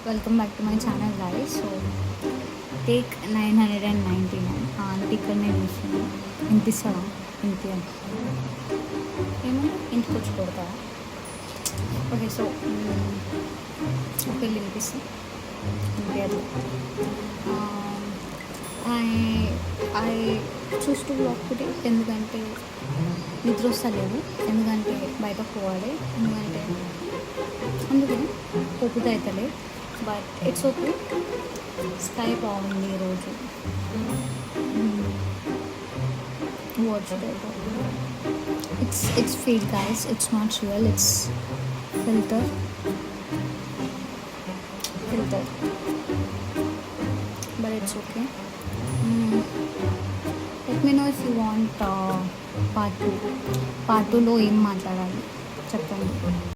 Welcome back to my channel guys. So take 999. అంటే ఇక్కడనే చూస్తున్నాను. వినిపిస్తావా? వినిపించాను ఏమన్నా ఇంటికి వచ్చి కొడతావా? ఓకే. సో పెళ్ళి వినిపిస్తా వినిపించదు. I choose to block today ఎందుకంటే నిద్ర వస్తలేదు, ఎందుకంటే బయటకు పోవాలి, ఎందుకంటే అందుకని ఓపిక అవుతలే. But it's okay. స్కై బాగుంది ఈరోజు. Watch it's fake guys, it's not real, it's filter. But it's okay. Let me know if you want part 2. Part 2లో ఏం మాట్లాడాలి చెప్పండి.